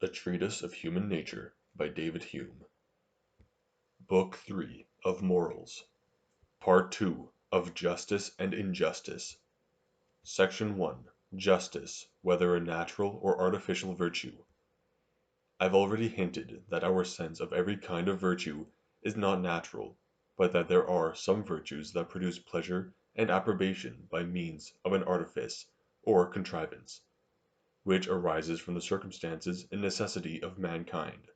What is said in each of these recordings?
A Treatise of Human Nature by David Hume. Book 3 of Morals. Part 2 of Justice and Injustice. Section 1. Justice, whether a natural or artificial virtue. I've already hinted that our sense of every kind of virtue is not natural, but that there are some virtues that produce pleasure and approbation by means of an artifice or contrivance, which arises from the circumstances and necessity of mankind.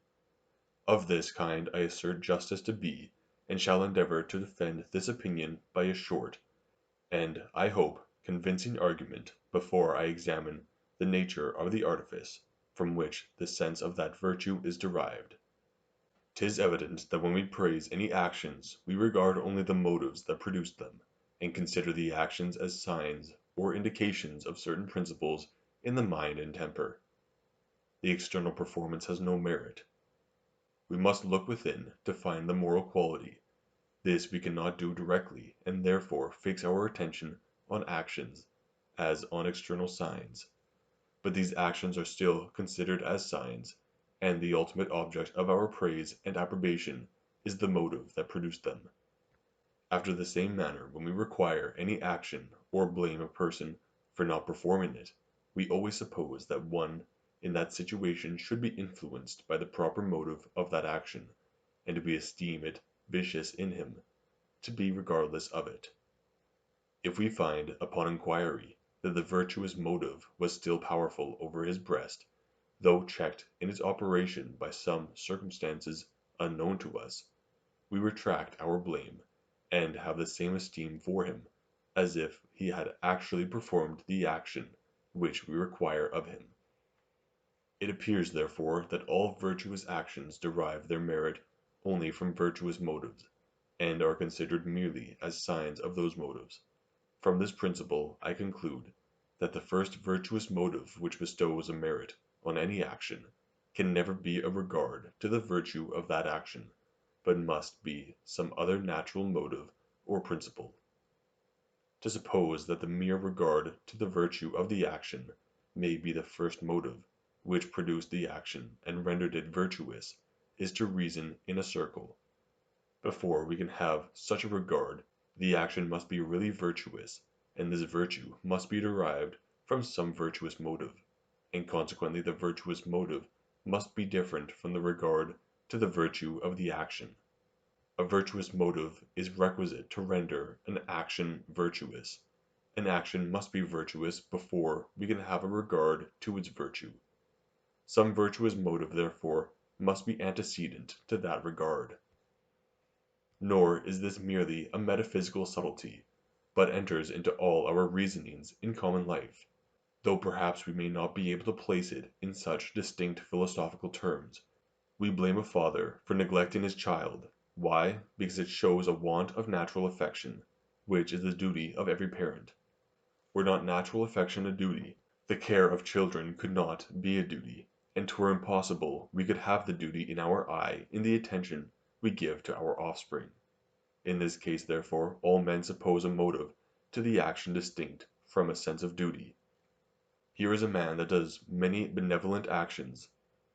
Of this kind I assert justice to be, and shall endeavor to defend this opinion by a short, and, I hope, convincing argument before I examine the nature of the artifice from which the sense of that virtue is derived. 'Tis evident that when we praise any actions we regard only the motives that produced them, and consider the actions as signs or indications of certain principles in the mind and temper. The external performance has no merit. We must look within to find the moral quality. This we cannot do directly, and therefore fix our attention on actions as on external signs. But these actions are still considered as signs, and the ultimate object of our praise and approbation is the motive that produced them. After the same manner, when we require any action or blame a person for not performing it, we always suppose that one in that situation should be influenced by the proper motive of that action, and we esteem it vicious in him to be regardless of it. If we find, upon inquiry, that the virtuous motive was still powerful over his breast, though checked in its operation by some circumstances unknown to us, we retract our blame, and have the same esteem for him, as if he had actually performed the action which we require of him. It appears, therefore, that all virtuous actions derive their merit only from virtuous motives, and are considered merely as signs of those motives. From this principle I conclude that the first virtuous motive which bestows a merit on any action can never be a regard to the virtue of that action, but must be some other natural motive or principle. To suppose that the mere regard to the virtue of the action may be the first motive which produced the action and rendered it virtuous, is to reason in a circle. Before we can have such a regard, the action must be really virtuous, and this virtue must be derived from some virtuous motive, and consequently the virtuous motive must be different from the regard to the virtue of the action. A virtuous motive is requisite to render an action virtuous. An action must be virtuous before we can have a regard to its virtue. Some virtuous motive, therefore, must be antecedent to that regard. Nor is this merely a metaphysical subtlety, but enters into all our reasonings in common life, though perhaps we may not be able to place it in such distinct philosophical terms. We blame a father for neglecting his child. Why? Because it shows a want of natural affection, which is the duty of every parent. Were not natural affection a duty, the care of children could not be a duty, and 'twere impossible we could have the duty in our eye in the attention we give to our offspring. In this case, therefore, all men suppose a motive to the action distinct from a sense of duty. Here is a man that does many benevolent actions,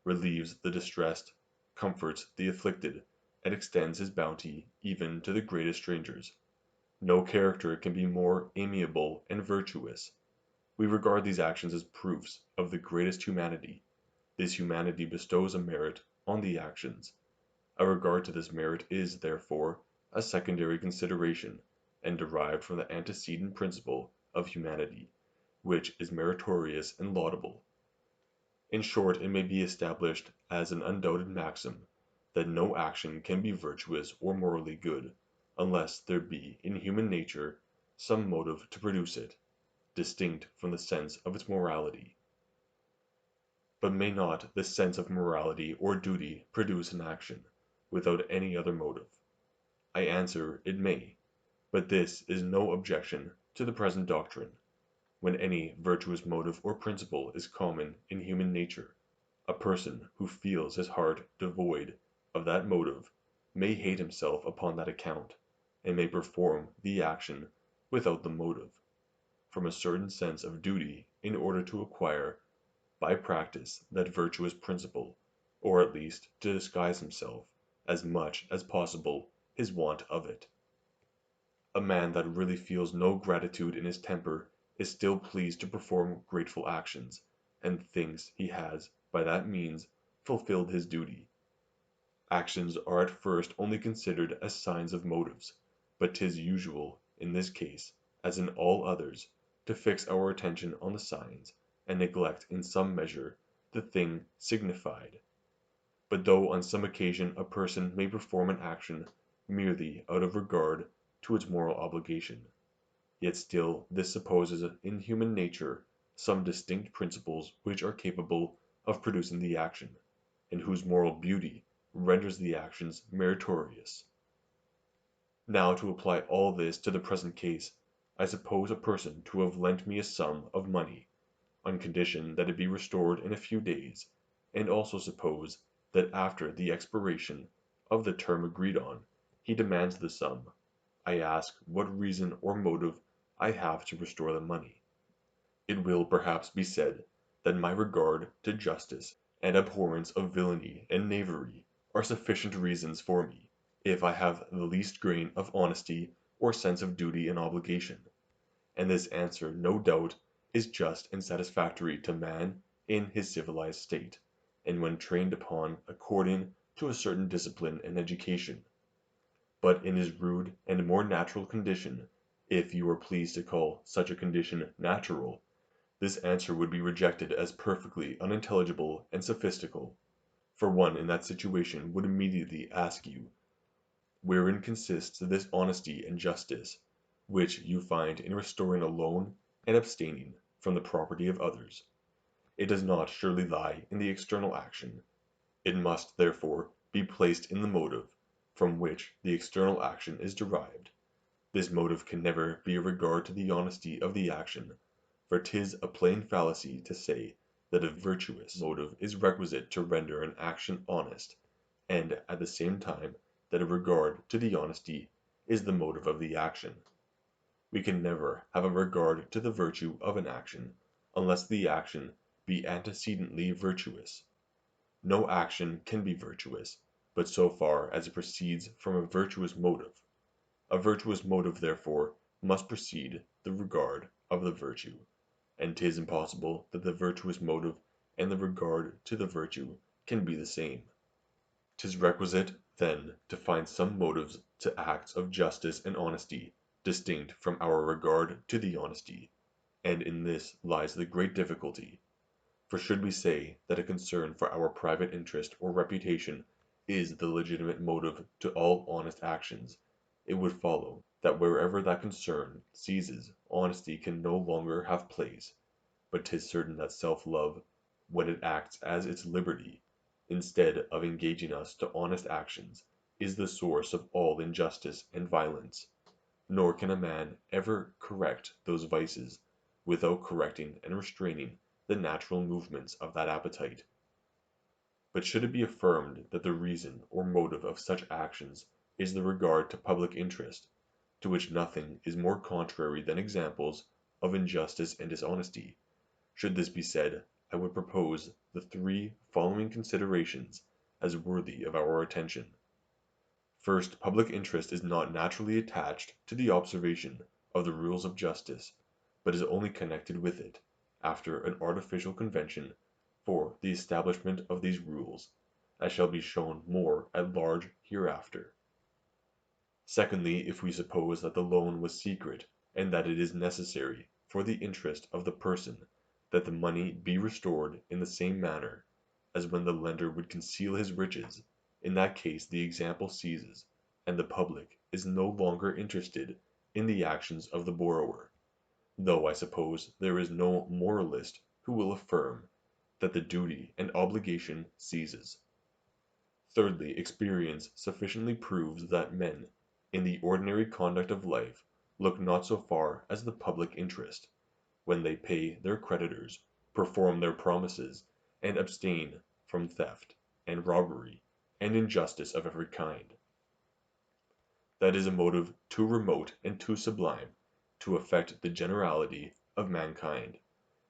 relieves the distressed, comforts the afflicted, and extends his bounty even to the greatest strangers. No character can be more amiable and virtuous. We regard these actions as proofs of the greatest humanity. This humanity bestows a merit on the actions. A regard to this merit is, therefore, a secondary consideration, and derived from the antecedent principle of humanity, which is meritorious and laudable. In short, it may be established as an undoubted maxim, that no action can be virtuous or morally good, unless there be in human nature some motive to produce it, distinct from the sense of its morality. But may not the sense of morality or duty produce an action, without any other motive? I answer, it may, but this is no objection to the present doctrine. When any virtuous motive or principle is common in human nature, a person who feels his heart devoid of that motive may hate himself upon that account, and may perform the action without the motive, from a certain sense of duty in order to acquire by practice that virtuous principle, or at least to disguise himself, as much as possible, his want of it. A man that really feels no gratitude in his temper is still pleased to perform grateful actions, and thinks he has, by that means, fulfilled his duty. Actions are at first only considered as signs of motives, but 'tis usual, in this case, as in all others, to fix our attention on the signs, and neglect in some measure the thing signified. But though on some occasion a person may perform an action merely out of regard to its moral obligation, yet still this supposes in human nature some distinct principles which are capable of producing the action, and whose moral beauty renders the actions meritorious. Now to apply all this to the present case, I suppose a person to have lent me a sum of money, on condition that it be restored in a few days, and also suppose that after the expiration of the term agreed on, he demands the sum. I ask what reason or motive I have to restore the money. It will perhaps be said that my regard to justice and abhorrence of villainy and knavery are sufficient reasons for me, if I have the least grain of honesty or sense of duty and obligation. And this answer no doubt is just and satisfactory to man in his civilized state, and when trained upon according to a certain discipline and education. But in his rude and more natural condition, if you are pleased to call such a condition natural, this answer would be rejected as perfectly unintelligible and sophistical, for one in that situation would immediately ask you, wherein consists this honesty and justice, which you find in restoring a loan and abstaining from the property of others? It does not surely lie in the external action. It must, therefore, be placed in the motive, from which the external action is derived. This motive can never be a regard to the honesty of the action, for 'tis a plain fallacy to say that a virtuous motive is requisite to render an action honest, and at the same time that a regard to the honesty is the motive of the action. We can never have a regard to the virtue of an action, unless the action be antecedently virtuous. No action can be virtuous, but so far as it proceeds from a virtuous motive. A virtuous motive, therefore, must precede the regard of the virtue, and 'tis impossible that the virtuous motive and the regard to the virtue can be the same. 'Tis requisite, then, to find some motives to acts of justice and honesty distinct from our regard to the honesty, and in this lies the great difficulty. For should we say that a concern for our private interest or reputation is the legitimate motive to all honest actions, it would follow that wherever that concern ceases honesty can no longer have place, but 'tis certain that self-love, when it acts as its liberty, instead of engaging us to honest actions, is the source of all injustice and violence, nor can a man ever correct those vices without correcting and restraining the natural movements of that appetite. But should it be affirmed that the reason or motive of such actions is the regard to public interest, to which nothing is more contrary than examples of injustice and dishonesty, should this be said, I would propose the three following considerations as worthy of our attention. First, public interest is not naturally attached to the observation of the rules of justice, but is only connected with it, after an artificial convention for the establishment of these rules, as shall be shown more at large hereafter. Secondly, if we suppose that the loan was secret, and that it is necessary, for the interest of the person, that the money be restored in the same manner as when the lender would conceal his riches, in that case the example ceases, and the public is no longer interested in the actions of the borrower, though I suppose there is no moralist who will affirm that the duty and obligation ceases. Thirdly, experience sufficiently proves that men, in the ordinary conduct of life, look not so far as the public interest, when they pay their creditors, perform their promises, and abstain from theft, and robbery, and injustice of every kind. That is a motive too remote and too sublime to affect the generality of mankind,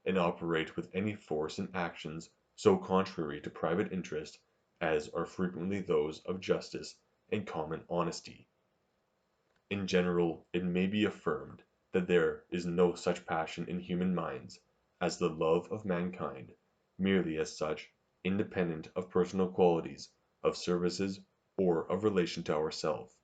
and operate with any force in actions so contrary to private interest as are frequently those of justice and common honesty. In general, it may be affirmed that there is no such passion in human minds as the love of mankind, merely as such, independent of personal qualities, of services, or of relation to ourself.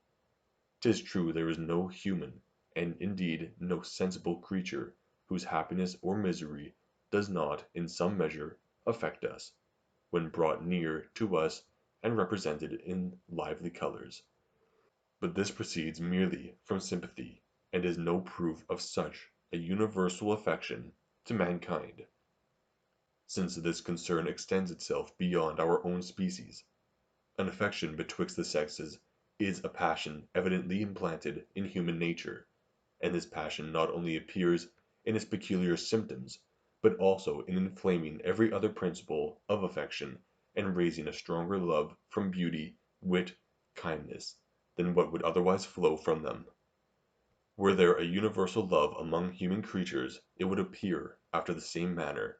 'Tis true there is no human, and indeed no sensible creature, whose happiness or misery does not in some measure affect us, when brought near to us and represented in lively colors. But this proceeds merely from sympathy, and is no proof of such a universal affection to mankind, since this concern extends itself beyond our own species. An affection betwixt the sexes is a passion evidently implanted in human nature, and this passion not only appears in its peculiar symptoms, but also in inflaming every other principle of affection and raising a stronger love from beauty, wit, kindness, than what would otherwise flow from them. Were there a universal love among human creatures, it would appear after the same manner.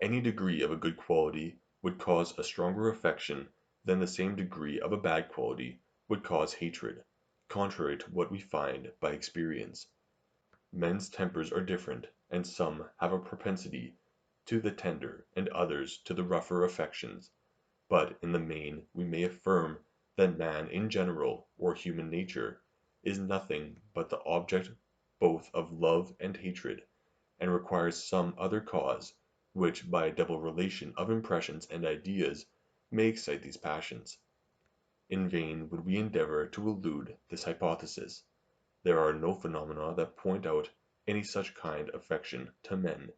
Any degree of a good quality would cause a stronger affection than the same degree of a bad quality would cause hatred, contrary to what we find by experience. Men's tempers are different, and some have a propensity to the tender and others to the rougher affections, but in the main we may affirm that man in general, or human nature, is nothing but the object both of love and hatred, and requires some other cause, which by a double relation of impressions and ideas may excite these passions. In vain would we endeavor to elude this hypothesis. There are no phenomena that point out any such kind of affection to men,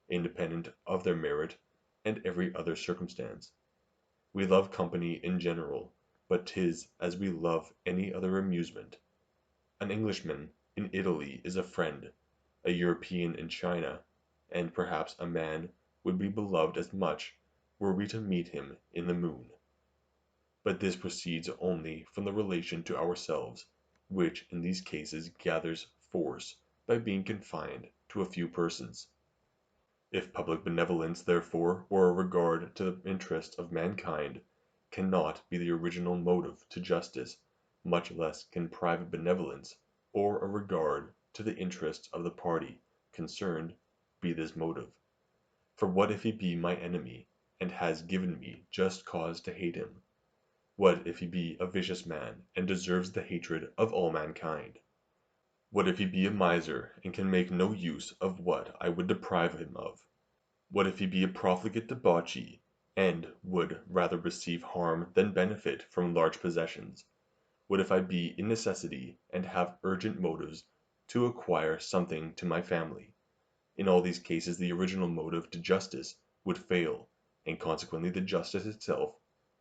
independent of their merit and every other circumstance. We love company in general, but 'tis as we love any other amusement. An Englishman in Italy is a friend, a European in China, and perhaps a man would be beloved as much were we to meet him in the moon. But this proceeds only from the relation to ourselves, which in these cases gathers force by being confined to a few persons. If public benevolence, therefore, or a regard to the interests of mankind, cannot be the original motive to justice, much less can private benevolence, or a regard to the interests of the party concerned, be this motive. For what if he be my enemy, and has given me just cause to hate him? What if he be a vicious man, and deserves the hatred of all mankind? What if he be a miser, and can make no use of what I would deprive him of? What if he be a profligate debauchee, and would rather receive harm than benefit from large possessions? What if I be in necessity, and have urgent motives to acquire something to my family? In all these cases the original motive to justice would fail, and consequently the justice itself,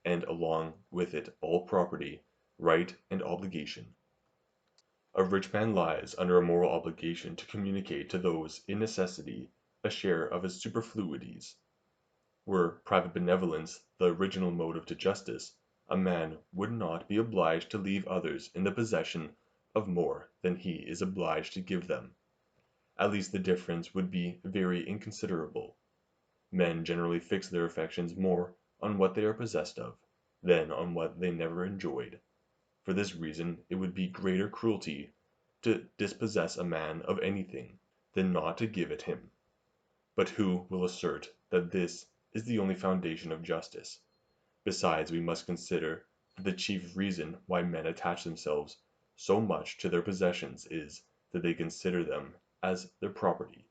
and along with it all property, right, and obligation. A rich man lies under a moral obligation to communicate to those in necessity a share of his superfluities. Were private benevolence the original motive to justice, a man would not be obliged to leave others in the possession of more than he is obliged to give them. At least the difference would be very inconsiderable. Men generally fix their affections more on what they are possessed of, than on what they never enjoyed. For this reason it would be greater cruelty to dispossess a man of anything, than not to give it him. But who will assert that this is the only foundation of justice? Besides, we must consider that the chief reason why men attach themselves so much to their possessions is, that they consider them as their property,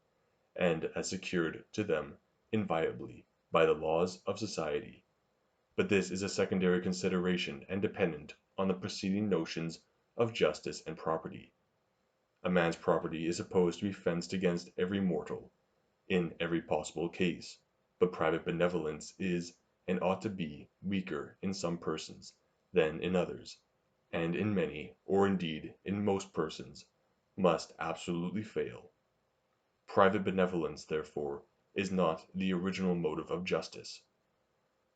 and as secured to them inviolably by the laws of society. But this is a secondary consideration and dependent on the preceding notions of justice and property. A man's property is supposed to be fenced against every mortal, in every possible case, but private benevolence is and ought to be weaker in some persons than in others, and in many, or indeed in most persons, must absolutely fail. Private benevolence, therefore, is not the original motive of justice.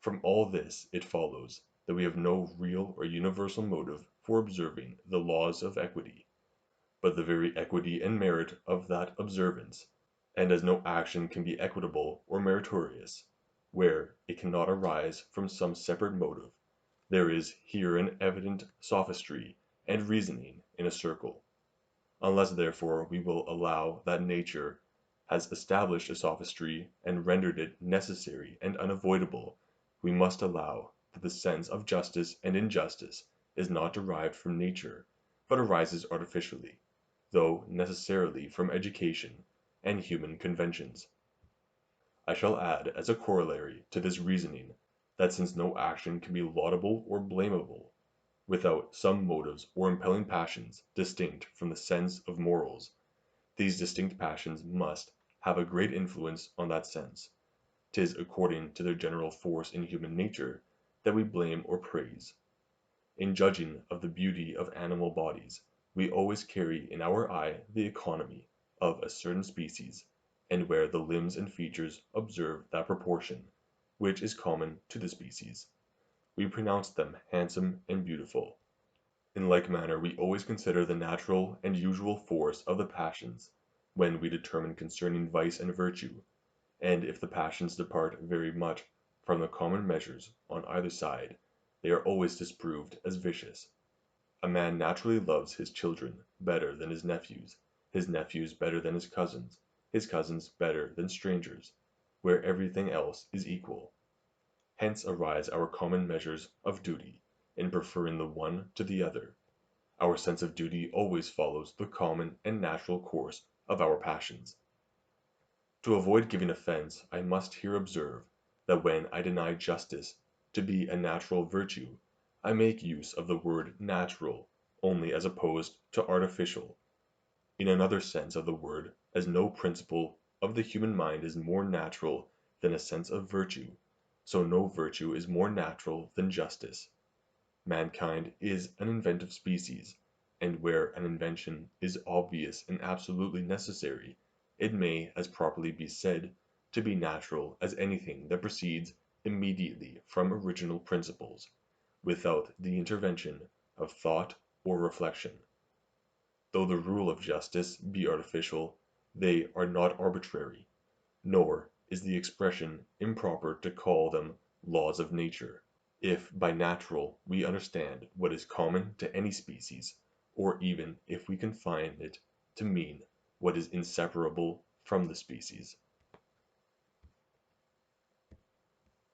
From all this it follows that we have no real or universal motive for observing the laws of equity, but the very equity and merit of that observance. and as no action can be equitable or meritorious, where it cannot arise from some separate motive, there is here an evident sophistry and reasoning in a circle. Unless therefore we will allow that nature has established a sophistry and rendered it necessary and unavoidable, we must allow that the sense of justice and injustice is not derived from nature, but arises artificially, though necessarily from education and human conventions. I shall add as a corollary to this reasoning that since no action can be laudable or blamable without some motives or impelling passions distinct from the sense of morals, these distinct passions must have a great influence on that sense. 'Tis according to their general force in human nature that we blame or praise. In judging of the beauty of animal bodies, we always carry in our eye the economy of a certain species, and where the limbs and features observe that proportion which is common to the species, we pronounce them handsome and beautiful. In like manner we always consider the natural and usual force of the passions when we determine concerning vice and virtue, and if the passions depart very much from the common measures on either side, they are always disproved as vicious. A man naturally loves his children better than his nephews better than his cousins better than strangers, where everything else is equal. Hence arise our common measures of duty, in preferring the one to the other. Our sense of duty always follows the common and natural course of our passions. To avoid giving offence, I must here observe that when I deny justice to be a natural virtue, I make use of the word natural only as opposed to artificial, in another sense of the word, as no principle of the human mind is more natural than a sense of virtue, so no virtue is more natural than justice. Mankind is an inventive species, and where an invention is obvious and absolutely necessary, it may as properly be said to be natural as anything that proceeds immediately from original principles, without the intervention of thought or reflection. Though the rule of justice be artificial, they are not arbitrary, nor is the expression improper to call them laws of nature, if by natural we understand what is common to any species, or even if we confine it to mean what is inseparable from the species.